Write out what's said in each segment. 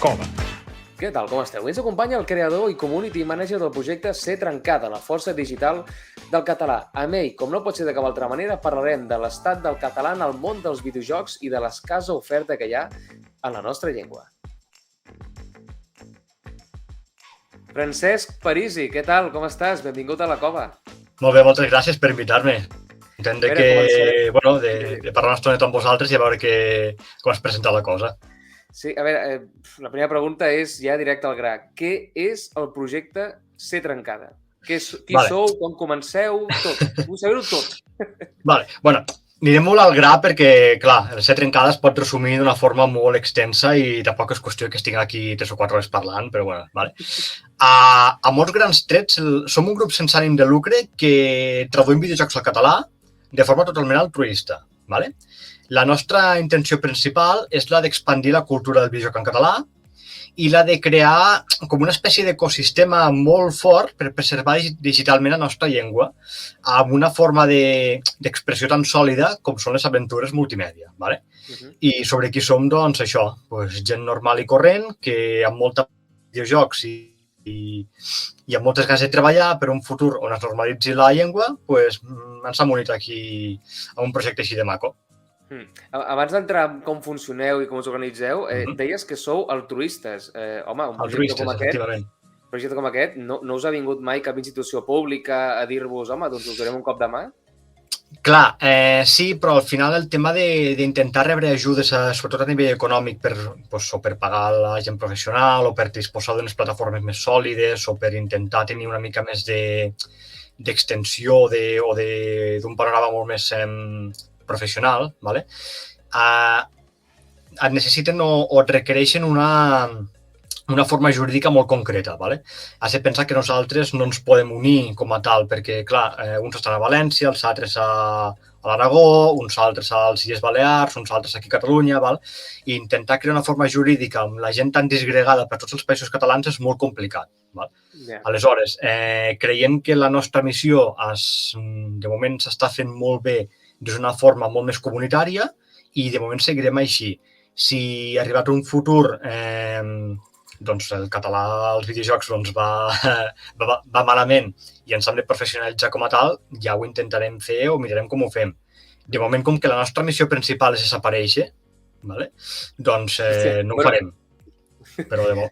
cova. Què tal, com esteu? Ens acompanya el creador i community manager del projecte Ser Trencada, la força digital del català. Amb ell, com no pot ser de cap altra manera, parlarem de l'estat del català en el món dels videojocs i de l'escassa oferta que hi ha en la nostra llengua. Francesc Parisi, què tal? Com estàs? Benvingut a la cova. Molt bé, moltes gràcies per invitar-me. Intent de parlar una estoneta amb vosaltres i a veure com es presenta la cosa. Sí, a veure, la primera pregunta és ja directe al gra. Què és el projecte Ser Trencada? Qui sou, quan comenceu, tot. Vull saber-ho tot. Vale, bueno, anirem molt al gra perquè, clar, el Ser Trencada es pot resumir d'una forma molt extensa i tampoc és qüestió que estigui aquí 3 o 4 hores parlant, però bueno, vale. A molts grans trets, som un grup sense ànim de lucre que traduïm videojocs al català de forma totalment altruista, vale? La nostra intenció principal és la d'expandir la cultura del videojoc en català i la de crear com una espècie d'ecosistema molt fort per preservar digitalment la nostra llengua amb una forma d'expressió tan sòlida com són les aventures multimèdia. Vale? I sobre qui som, doncs, això, gent normal i corrent que amb molta videojocs i amb moltes ganes de treballar per un futur on es normalitzi la llengua, ens hem unit aquí a un projecte així de maco. Abans d'entrar en com funcioneu i com us organitzeu, deies que sou altruistes. Home, un projecte com aquest no us ha vingut mai cap institució pública a dir-vos, home, doncs us donem un cop de mà? Clar, sí, però al final el tema d'intentar rebre ajudes, sobretot a nivell econòmic, o per pagar la gent professional o per disposar d'unes plataformes més sòlides o per intentar tenir una mica més d'extensió o d'un panorama molt més professional, vale? Et necessiten o et requereixen una forma jurídica molt concreta. Vale? Has de pensar que nosaltres no ens podem unir com a tal, perquè, clar, uns estan a València, els altres a l'Aragó, uns altres als Illes Balears, uns altres aquí a Catalunya, val? I intentar crear una forma jurídica amb la gent tan disgregada per tots els països catalans és molt complicat. Val? Yeah. Aleshores, creiem que la nostra missió de moment s'està fent molt bé d'una forma molt més comunitària i de moment seguirem així. Si arribat un futur doncs el català als videojocs va malament i ens hem de professionalitzar com a tal, ja ho intentarem fer o mirarem com ho fem. De moment, com que la nostra missió principal és desaparèixer, vale? Doncs no ho farem. Però de molt.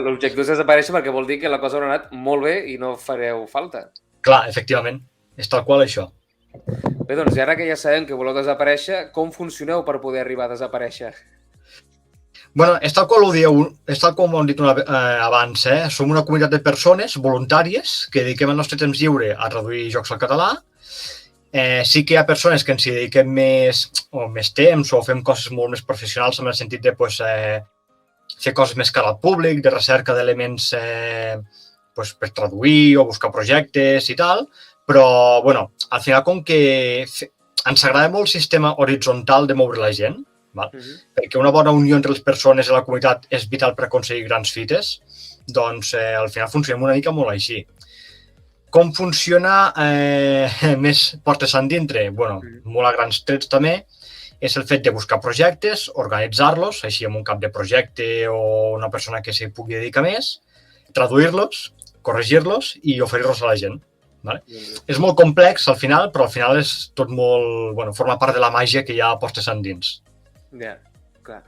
L'objectiu és desaparèixer perquè vol dir que la cosa haurà anat molt bé i no fareu falta. Clar, efectivament. És tal qual això. Bé, doncs, ara que ja sabem que voleu desaparèixer, com funcioneu per poder arribar a desaparèixer? Bueno, és tal qual ho dieu, és tal com ho hem dit abans, Som una comunitat de persones voluntàries que dediquem el nostre temps lliure a traduir jocs al català. Sí que hi ha persones que ens hi dediquem més temps o fem coses molt més professionals en el sentit de fer coses més cara al públic, de recerca d'elements per traduir o buscar projectes i tal. Però, bueno, al final, com que ens agrada molt el sistema horitzontal de moure la gent, val? Perquè una bona unió entre les persones i la comunitat és vital per aconseguir grans fites, doncs al final funcionem una mica molt així. Com funciona més portes endintre? Bueno, molt a grans trets també, és el fet de buscar projectes, organitzar-los, així amb un cap de projecte o una persona que s'hi pugui dedicar més, traduir-los, corregir-los i oferir-los a la gent. Vale? És molt complex al final, però al final és tot molt... forma part de la màgia que hi ha postes endins. Ja, clar.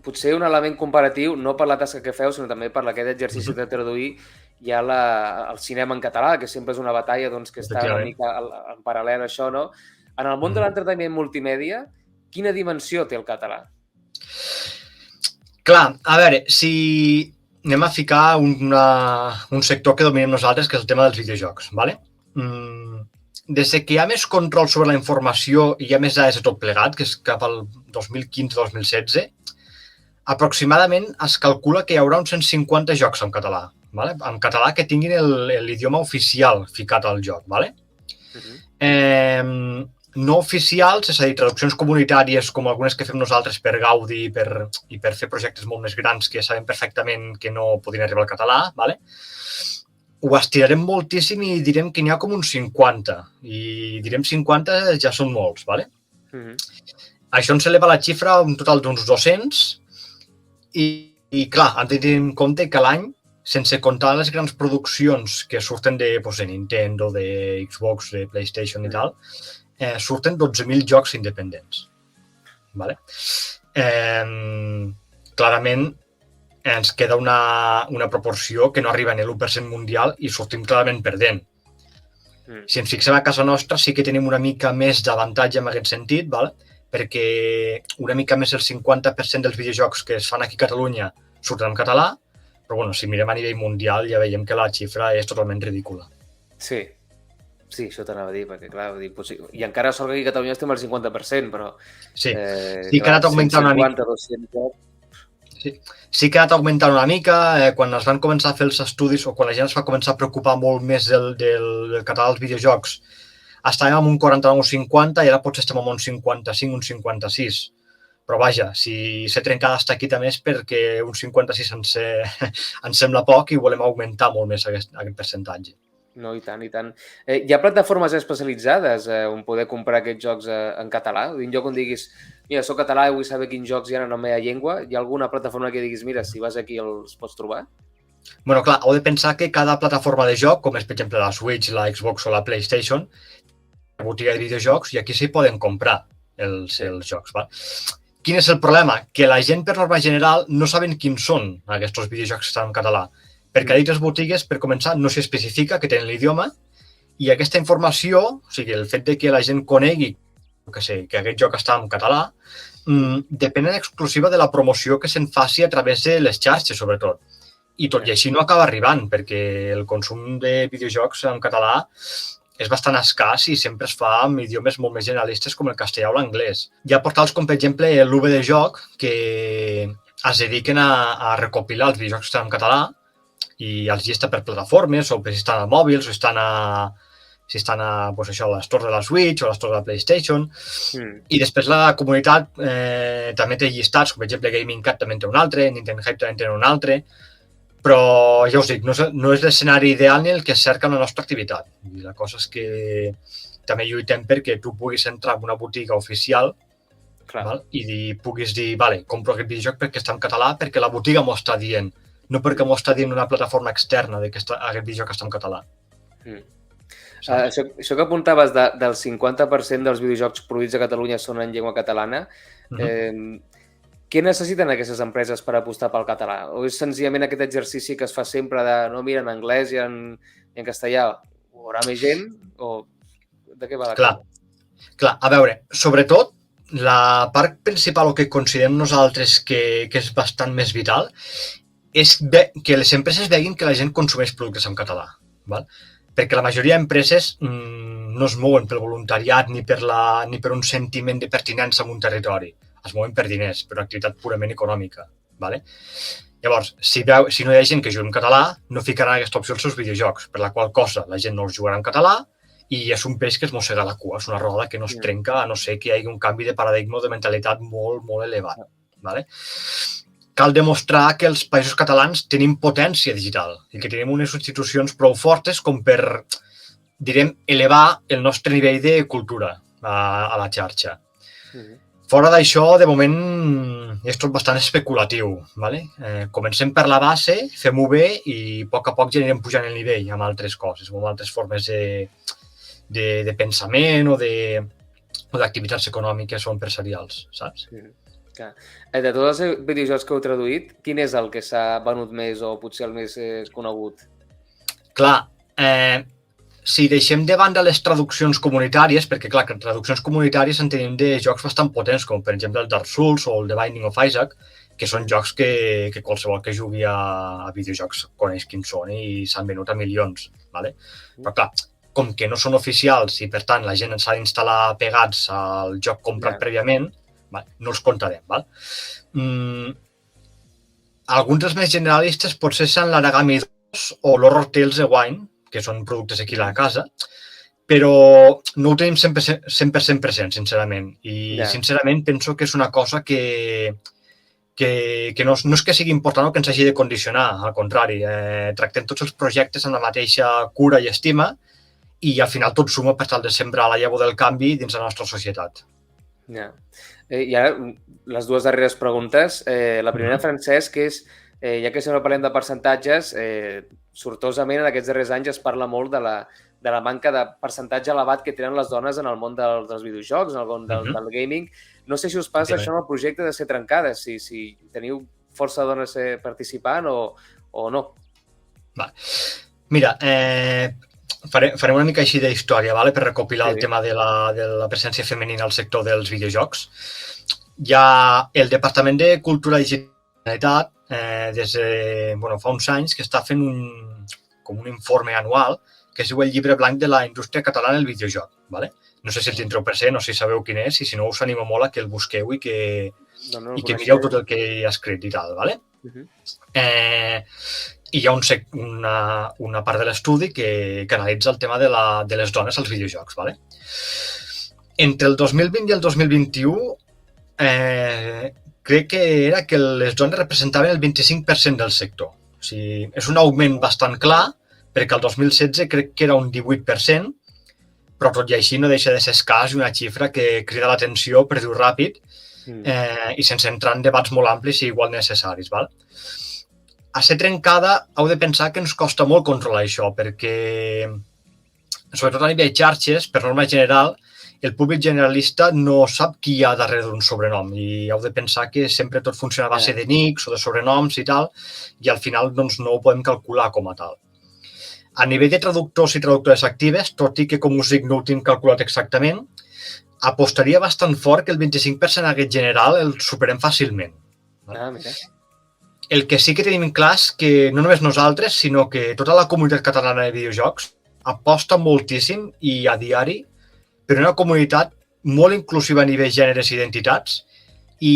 Potser un element comparatiu, no per la tasca que feu, sinó també per aquest exercici de traduir, hi ha el cinema en català, que sempre és una batalla que està una mica en paral·lel a això, no? En el món de l'entreteniment multimèdia, quina dimensió té el català? Clar, a veure, si... anem a ficar un sector que dominem nosaltres, que és el tema dels videojocs. Vale? Des que hi ha més control sobre la informació i hi ha més dades de tot plegat, que és cap al 2015-2016, aproximadament es calcula que hi haurà uns 150 jocs en català. Vale? En català que tinguin l'idioma oficial ficat al joc. Vale? No oficials, és a dir, traduccions comunitàries com algunes que fem nosaltres per Gaudi i per fer projectes molt més grans que sabem perfectament que no podrien arribar al català, vale? Ho estirarem moltíssim i direm que n'hi ha com uns 50. I direm 50 ja són molts, vale? Això ens eleva la xifra a un total d'uns 200 I clar, han de tenir en compte que l'any, sense comptar les grans produccions que surten de Nintendo, de Xbox, de PlayStation i tal, surten 12.000 jocs independents. Vale? Clarament, ens queda una proporció que no arriba ni a l'1% mundial i sortim clarament perdent. Si ens fixem a casa nostra, sí que tenim una mica més d'avantatge en aquest sentit, ¿vale? Perquè una mica més el 50% dels videojocs que es fan aquí a Catalunya surten en català, però bueno, si mirem a nivell mundial ja veiem que la xifra és totalment ridícula. Sí, això t'anava a dir, perquè clar, i encara sort que aquí a Catalunya estem al 50%, però... Sí, sí que ha anat augmentant una mica. 200... Sí que ha anat augmentant una mica, quan es van començar a fer els estudis o quan la gent es va començar a preocupar molt més del català dels videojocs, estàvem en un 49-50 i ara potser estem en un 55, un 56. Però vaja, si s'ha trencat d'estar aquí també és perquè un 56 ens sembla poc i volem augmentar molt més aquest percentatge. No, i tant, i tant. Hi ha plataformes especialitzades on poder comprar aquests jocs en català? Un lloc on diguis, mira, soc català i vull saber quins jocs hi ha en la meva llengua. Hi ha alguna plataforma que diguis, mira, si vas aquí els pots trobar? Bueno, clar, heu de pensar que cada plataforma de joc, com és per exemple la Switch, la Xbox o la PlayStation, la botiga de videojocs i aquí s'hi poden comprar els jocs. Va? Quin és el problema? Que la gent, per norma general, no saben quins són aquests videojocs que estan en català. Perquè a dites botigues, per començar, no s'especifica que tenen l'idioma i aquesta informació, o sigui, el fet de que la gent conegui que aquest joc està en català, depèn en exclusiva de la promoció que se'n faci a través de les xarxes, sobretot. I tot i així no acaba arribant, perquè el consum de videojocs en català és bastant escàs i sempre es fa amb idiomes molt més generalistes com el castellà o l'anglès. Hi ha portals com, per exemple, l'UV de Joc, que es dediquen a recopilar els videojocs que estan en català i els llista per plataformes, o si estan a mòbils, o si estan a les stores de la Switch o les stores de la PlayStation. I després la comunitat també té llistats, com per exemple Gaming Cat també en té un altre, Nintendo Hype també en té un altre, però ja us dic, no és l'escenari ideal ni el que es cerca en la nostra activitat. I la cosa és que també lluitem perquè tu puguis entrar en una botiga oficial i puguis dir, vale, compro aquest videojoc perquè està en català, perquè la botiga m'ho està dient, no perquè m'ho està dient una plataforma externa que aquest videojoc està en català. Això que apuntaves del 50% dels videojocs produïts a Catalunya són en llengua catalana, què necessiten aquestes empreses per apostar pel català? O és senzillament aquest exercici que es fa sempre de no, mira, en anglès i en castellà ho haurà més gent? O de què va la cosa? Clar, a veure, sobretot, la part principal o que considerem nosaltres que és bastant més vital és que les empreses veguin que la gent consumeix productes en català. Perquè la majoria d'empreses no es mouen pel voluntariat ni per un sentiment de pertinença en un territori. Es mouen per diners, per una activitat purament econòmica. Llavors, si no hi ha gent que jugui en català, no ficaran aquesta opció als seus videojocs, per la qual cosa la gent no els jugarà en català i és un peix que es mossega la cua, és una roda que no es trenca a no ser que hi hagi un canvi de paradigma o de mentalitat molt, molt elevat. Cal demostrar que els països catalans tenim potència digital i que tenim unes institucions prou fortes com per, direm, elevar el nostre nivell de cultura a la xarxa. Fora d'això, de moment, és tot bastant especulatiu. Comencem per la base, fem-ho bé i a poc anirem pujant el nivell amb altres coses, amb altres formes de pensament o d'activitats econòmiques o empresarials, saps? De tots els videojocs que heu traduït, quin és el que s'ha venut més o potser el més conegut? Clar, si deixem de banda les traduccions comunitàries, perquè clar, que traduccions comunitàries en tenim de jocs bastant potents, com per exemple el Dark Souls o el The Binding of Isaac, que són jocs que qualsevol que jugui a videojocs coneix quins són i s'han venut a milions. Però clar, com que no són oficials i per tant la gent s'ha d'instal·lar pegats al joc comprat prèviament, no els contarem. Alguns dels més generalistes potser són l'Aragami 2 o l'Horror Tales Rewind, que són productes aquí a la casa, però no ho tenim 100% present, sincerament. I sincerament penso que és una cosa que no és que sigui important o que ens hagi de condicionar, al contrari. Tractem tots els projectes amb la mateixa cura i estima i al final tot suma per tal de sembrar la llavor del canvi dins la nostra societat. I ara, les dues darreres preguntes. La primera, Francesc, és, ja que sempre parlem de percentatges, sortosament en aquests darrers anys es parla molt de la manca de percentatge elevat que tenen les dones en el món dels videojocs, en el món del gaming. No sé si us passa això en el projecte de ser trencades, si teniu força dones participant o no. Mira, farem una mica així d'història, per recopilar el tema de la presència femenina al sector dels videojocs. Hi ha el Departament de Cultura i Generalitat, des de fa uns anys, que està fent un informe anual que es diu el Llibre Blanc de la Indústria Catalana del Videojoc. No sé si el tindreu present o si sabeu quin és, i si no us animo molt a que el busqueu i que mireu tot el que hi ha escrit i tal. I hi ha una part de l'estudi que analitza el tema de les dones als videojocs. Entre el 2020 i el 2021 crec que era que les dones representaven el 25% del sector. O sigui, és un augment bastant clar, perquè el 2016 crec que era un 18%, però tot i així no deixa de ser escàs i una xifra que crida l'atenció, per dir-ho ràpid, i sense entrar en debats molt amplis i igual necessaris. A ser trencada, heu de pensar que ens costa molt controlar això, perquè, sobretot a nivell xarxes, per norma general, el públic generalista no sap qui hi ha darrere d'un sobrenom i heu de pensar que sempre tot funciona a base de nicks o de sobrenoms i tal, i al final no ho podem calcular com a tal. A nivell de traductors i traductores actives, tot i que, com us dic, no ho tinc calculat exactament, apostaria bastant fort que el 25% en aquest general el superem fàcilment. Mira. El que sí que tenim clar és que no només nosaltres, sinó que tota la comunitat catalana de videojocs aposta moltíssim i a diari per una comunitat molt inclusiva a nivell gèneres i identitats, i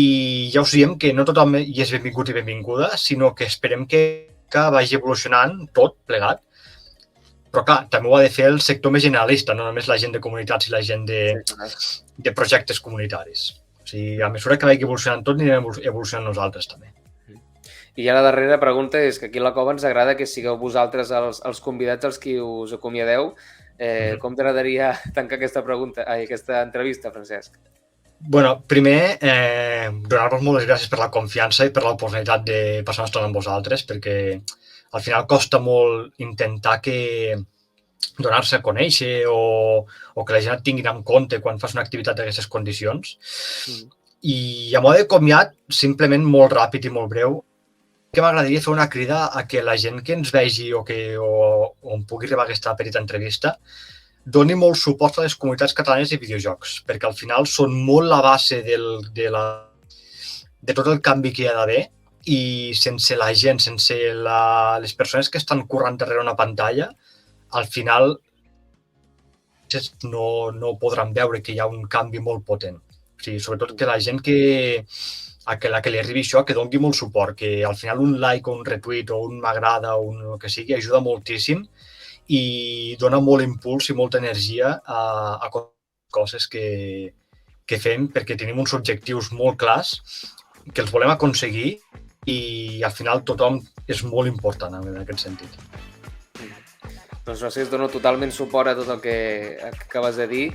ja us diem que no tothom hi és benvingut i benvinguda, sinó que esperem que vagi evolucionant tot plegat. Però clar, també ho ha de fer el sector més generalista, no només la gent de comunitats i la gent de projectes comunitaris. O sigui, a mesura que vagi evolucionant tot, anirem evolucionant nosaltres també. I ja la darrera pregunta és que aquí a la Cova ens agrada que sigueu vosaltres els convidats els qui us acomiadeu. Com t'agradaria tancar aquesta entrevista, Francesc? Primer, donar-vos moltes gràcies per la confiança i per l'oportunitat de passar una estona amb vosaltres, perquè al final costa molt intentar donar-se a conèixer o que la gent et tinguin en compte quan fas una activitat d'aquestes condicions. I a mode de comiat, simplement molt ràpid i molt breu, que m'agradaria fer una crida a que la gent que ens vegi o on pugui arribar aquesta petita entrevista doni molt suport a les comunitats catalanes de videojocs, perquè al final són molt la base de tot el canvi que hi ha d'haver, i sense la gent, sense les persones que estan currant darrere una pantalla, al final no podran veure que hi ha un canvi molt potent. O sigui, sobretot que la gent a la que li arribi això, que doni molt suport, que al final un like o un retweet o un m'agrada o el que sigui ajuda moltíssim i dona molt impuls i molta energia a coses que fem, perquè tenim uns objectius molt clars que els volem aconseguir i al final tothom és molt important en aquest sentit. Doncs Francesc, dono totalment suport a tot el que acabes de dir.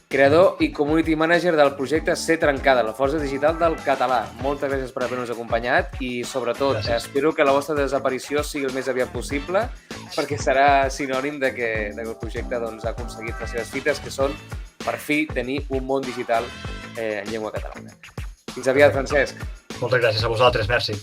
Creador i community manager del projecte Ser Trencada, la força digital del català. Moltes gràcies per haver-nos acompanyat i, sobretot, espero que la vostra desaparició sigui el més aviat possible, perquè serà sinònim de que el projecte ha aconseguit les seves fites, que són, per fi, tenir un món digital en llengua catalana. Fins aviat, Francesc. Moltes gràcies a vosaltres, merci.